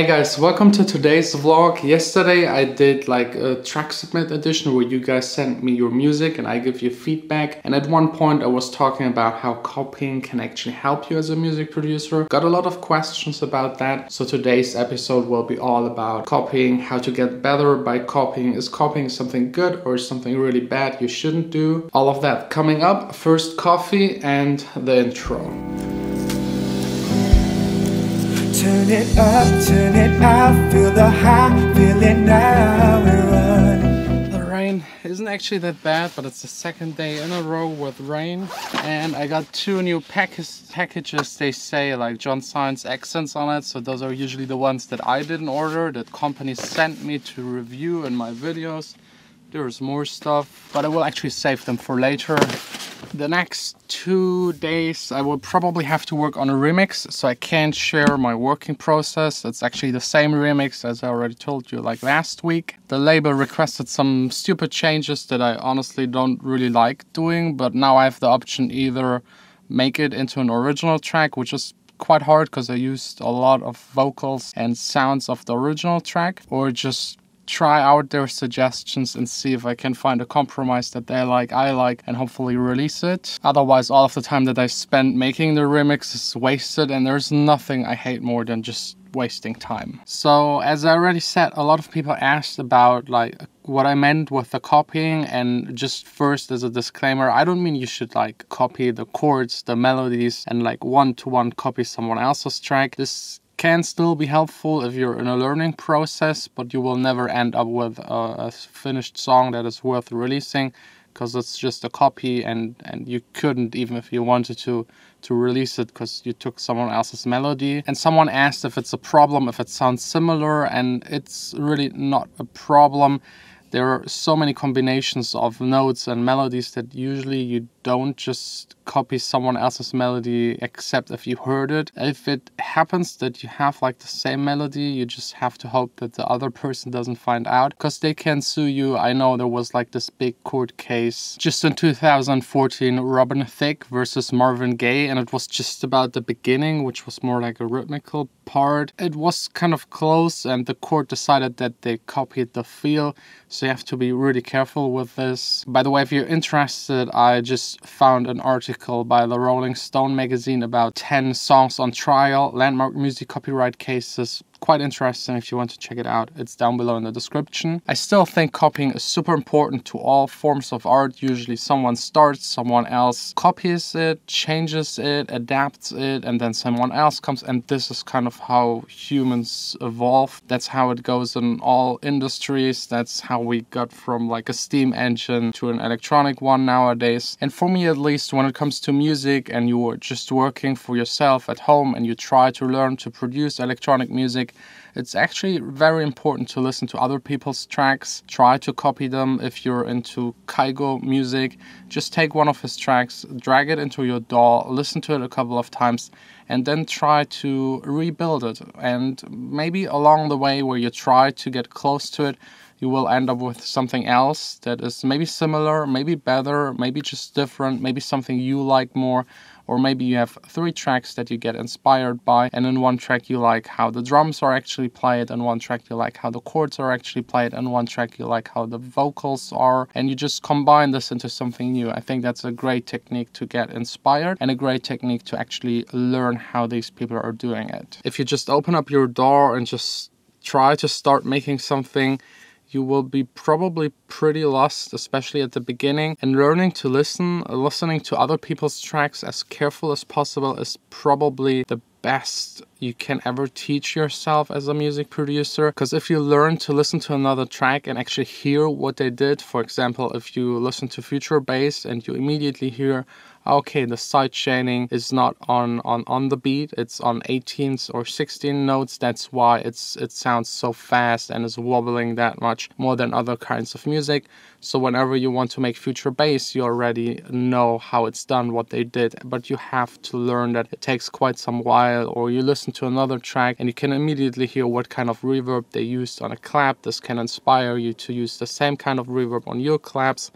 Hey guys, welcome to today's vlog. Yesterday I did like a track submit edition where you guys sent me your music and I give you feedback, and at one point I was talking about how copying can actually help you as a music producer. Got a lot of questions about that, so today's episode will be all about copying, how to get better by copying. Is copying something good or something really bad you shouldn't do? All of that coming up. First coffee and the intro. Turn it out, feel the high, feel it now, we're running. The rain isn't actually that bad, but it's the second day in a row with rain. And I got two new packages, they say like Jon Sine's AXSENS on it. So those are usually the ones that I didn't order, that companies sent me to review in my videos. There's more stuff, but I will actually save them for later. The next 2 days I will probably have to work on a remix, so I can't share my working process. It's actually the same remix as I already told you like last week. The label requested some stupid changes that I honestly don't really like doing, but now I have the option either make it into an original track, which is quite hard because I used a lot of vocals and sounds of the original track, or just try out their suggestions and see if I can find a compromise that they like, I like, and hopefully release it. Otherwise, all of the time that I spent making the remix is wasted, and there's nothing I hate more than just wasting time. So as I already said, a lot of people asked about like what I meant with the copying, and just first as a disclaimer, I don't mean you should like copy the chords, the melodies, and like one-to-one copy someone else's track. This can still be helpful if you're in a learning process, but you will never end up with a finished song that is worth releasing, because it's just a copy, and you couldn't, even if you wanted to release it, because you took someone else's melody. And someone asked if it's a problem if it sounds similar, and it's really not a problem. There are so many combinations of notes and melodies that usually you don't just copy someone else's melody except if you heard it. If it happens that you have like the same melody, you just have to hope that the other person doesn't find out, because they can sue you. I know there was like this big court case just in 2014, Robin Thicke versus Marvin Gaye, and it was just about the beginning, which was more like a rhythmical part. It was kind of close, and the court decided that they copied the feel, so you have to be really careful with this. By the way, if you're interested, I just found an article by the Rolling Stone magazine about 10 songs on trial, landmark music copyright cases. Quite interesting. If you want to check it out, it's down below in the description. I still think copying is super important to all forms of art. Usually someone starts, someone else copies it, changes it, adapts it, and then someone else comes, and this is kind of how humans evolve. That's how it goes in all industries. That's how we got from like a steam engine to an electronic one nowadays. And for me at least, when it comes to music and you are just working for yourself at home and you try to learn to produce electronic music, it's actually very important to listen to other people's tracks. Try to copy them. If you're into Kygo music, just take one of his tracks, drag it into your DAW, listen to it a couple of times, and then try to rebuild it. And maybe along the way where you try to get close to it, you will end up with something else that is maybe similar, maybe better, maybe just different, maybe something you like more. Or maybe you have 3 tracks that you get inspired by, and in one track you like how the drums are actually played, and one track you like how the chords are actually played, and one track you like how the vocals are, and you just combine this into something new. I think that's a great technique to get inspired, and a great technique to actually learn how these people are doing it. If you just open up your DAW and just try to start making something, you will be probably pretty lost, especially at the beginning. And learning to listening to other people's tracks as careful as possible is probably the best you can ever teach yourself as a music producer. Because if you learn to listen to another track and actually hear what they did, for example, if you listen to Future Bass and you immediately hear, okay, the side chaining is not on the beat, it's on 18th or 16 notes, that's why it sounds so fast and is wobbling that much more than other kinds of music. So whenever you want to make Future Bass, you already know how it's done, what they did, but you have to learn that it takes quite some while. Or you listen to another track and you can immediately hear what kind of reverb they used on a clap. This can inspire you to use the same kind of reverb on your claps.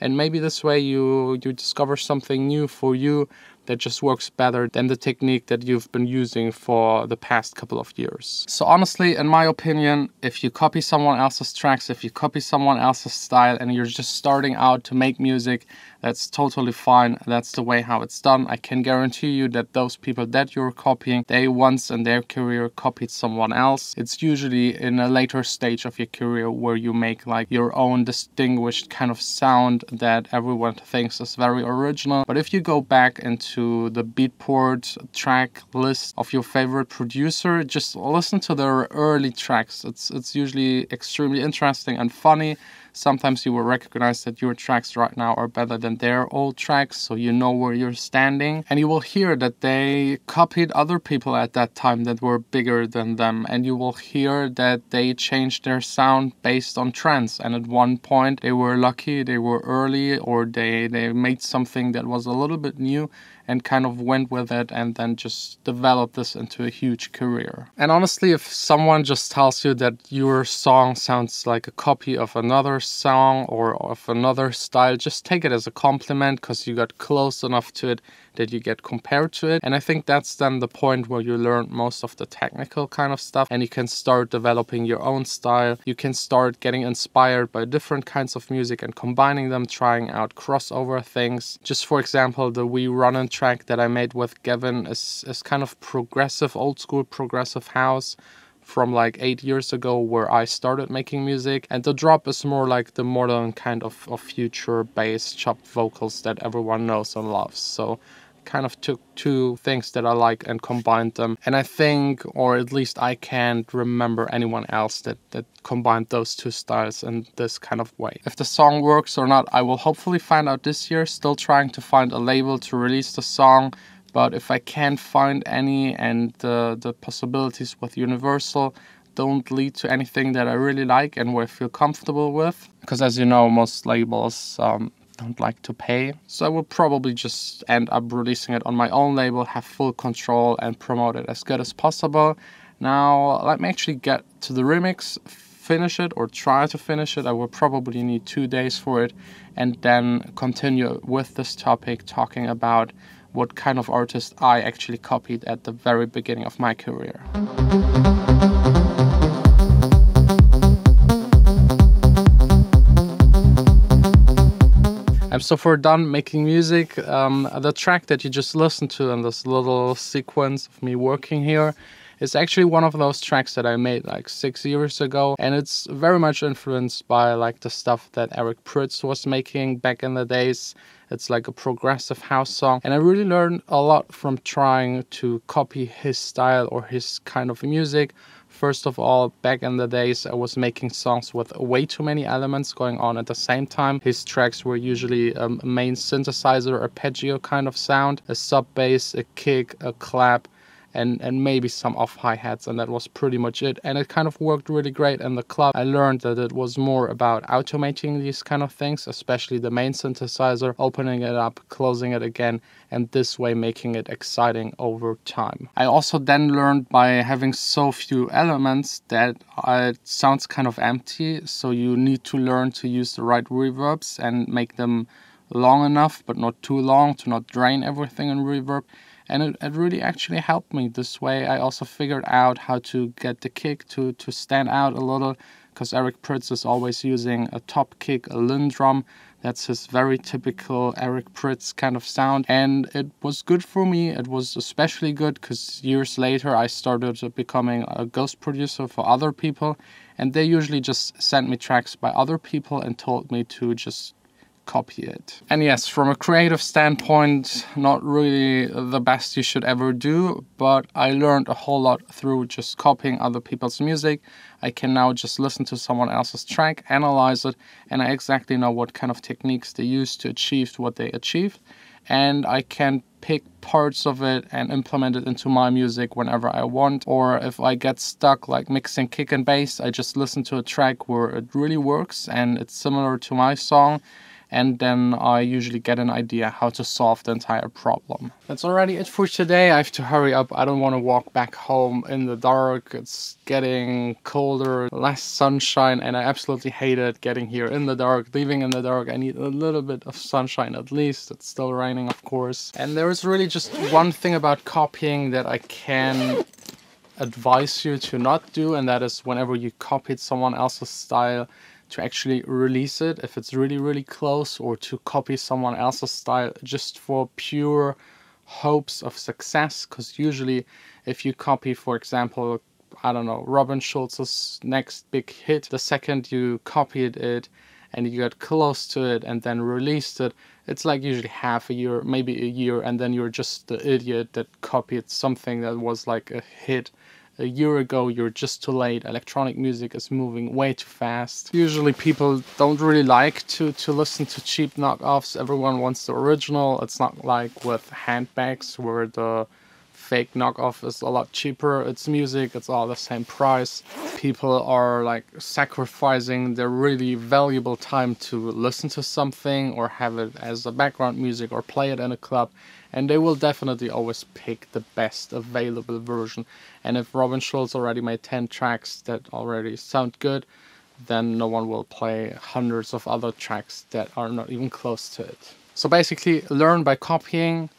And maybe this way you discover something new for you that just works better than the technique that you've been using for the past couple of years. So honestly, in my opinion, if you copy someone else's tracks, if you copy someone else's style and you're just starting out to make music, that's totally fine. That's the way how it's done. I can guarantee you that those people that you're copying, they once in their career copied someone else. It's usually in a later stage of your career where you make like your own distinguished kind of sound that everyone thinks is very original. But if you go back into the Beatport track list of your favorite producer, just listen to their early tracks. It's usually extremely interesting and funny. Sometimes you will recognize that your tracks right now are better than their old tracks, so you know where you're standing. And you will hear that they copied other people at that time that were bigger than them. And you will hear that they changed their sound based on trends. And at one point they were lucky, they were early, or they made something that was a little bit new and kind of went with it and then just developed this into a huge career. And honestly, if someone just tells you that your song sounds like a copy of another song or of another style, just take it as a compliment because you got close enough to it that you get compared to it. And I think that's then the point where you learn most of the technical kind of stuff and you can start developing your own style. You can start getting inspired by different kinds of music and combining them, trying out crossover things. Just for example, the We Runnin' track that I made with Gavin is kind of progressive, old school progressive house from like 8 years ago where I started making music, and the drop is more like the modern kind of future bass chopped vocals that everyone knows and loves. So kind of took two things that I like and combined them, and I think, or at least I can't remember anyone else that combined those two styles in this kind of way. If the song works or not, I will hopefully find out this year. Still trying to find a label to release the song, but if I can't find any and the possibilities with Universal don't lead to anything that I really like and where I feel comfortable with, because as you know, most labels don't like to pay. So I will probably just end up releasing it on my own label, have full control and promote it as good as possible. Now let me actually get to the remix, finish it or try to finish it. I will probably need 2 days for it, and then continue with this topic, talking about what kind of artist I actually copied at the very beginning of my career. I'm so far done making music. The track that you just listened to in this little sequence of me working here is actually one of those tracks that I made like 6 years ago, and it's very much influenced by like the stuff that Eric Prydz was making back in the days. It's like a progressive house song, and I really learned a lot from trying to copy his style or his kind of music. First of all, back in the days, I was making songs with way too many elements going on at the same time. His tracks were usually a main synthesizer, arpeggio kind of sound, a sub bass, a kick, a clap, and maybe some off hi-hats, and that was pretty much it. And it kind of worked really great in the club. I learned that it was more about automating these kind of things, especially the main synthesizer, opening it up, closing it again, and this way making it exciting over time. I also then learned by having so few elements that it sounds kind of empty, so you need to learn to use the right reverbs and make them long enough but not too long to not drain everything in reverb. And it really actually helped me this way. I also figured out how to get the kick to stand out a little, because Eric Prydz is always using a top kick, a Lindrum. That's his very typical Eric Prydz kind of sound. And it was good for me. It was especially good because years later I started becoming a ghost producer for other people. And they usually just sent me tracks by other people and told me to just copy it. And yes, from a creative standpoint, not really the best you should ever do, but I learned a whole lot through just copying other people's music. I can now just listen to someone else's track, analyze it, and I exactly know what kind of techniques they used to achieve what they achieved. And I can pick parts of it and implement it into my music whenever I want. Or if I get stuck like mixing kick and bass, I just listen to a track where it really works and it's similar to my song, and then I usually get an idea how to solve the entire problem. That's already it for today. I have to hurry up. I don't want to walk back home in the dark. It's getting colder, less sunshine, and I absolutely hate it getting here in the dark, leaving in the dark. I need a little bit of sunshine at least. It's still raining, of course. And there is really just one thing about copying that I can advise you to not do, and that is whenever you copied someone else's style, to actually release it if it's really close, or to copy someone else's style just for pure hopes of success. Because usually if you copy, for example, I don't know, Robin Schulz's next big hit, the second you copied it and you got close to it and then released it, it's like usually half a year, maybe a year, and then you're just the idiot that copied something that was like a hit a year ago. You're just too late. Electronic music is moving way too fast. Usually people don't really like to listen to cheap knockoffs. Everyone wants the original. It's not like with handbags where the fake knockoff is a lot cheaper. It's music, it's all the same price. People are like sacrificing their really valuable time to listen to something or have it as a background music or play it in a club, and they will definitely always pick the best available version. And if Robin Schulz already made 10 tracks that already sound good, then no one will play hundreds of other tracks that are not even close to it. So basically, learn by copying,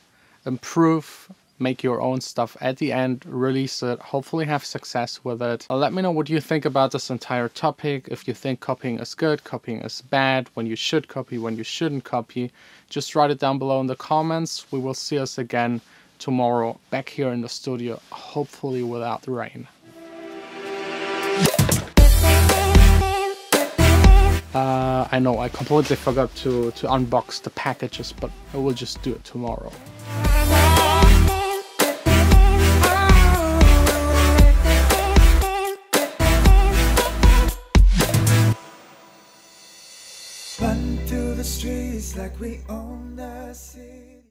improve, make your own stuff at the end, release it, hopefully have success with it. Let me know what you think about this entire topic. If you think copying is good, copying is bad, when you should copy, when you shouldn't copy, just write it down below in the comments. We will see us again tomorrow back here in the studio, hopefully without rain. I know I completely forgot to unbox the packages, but I will just do it tomorrow. Run through the streets like we own the sea.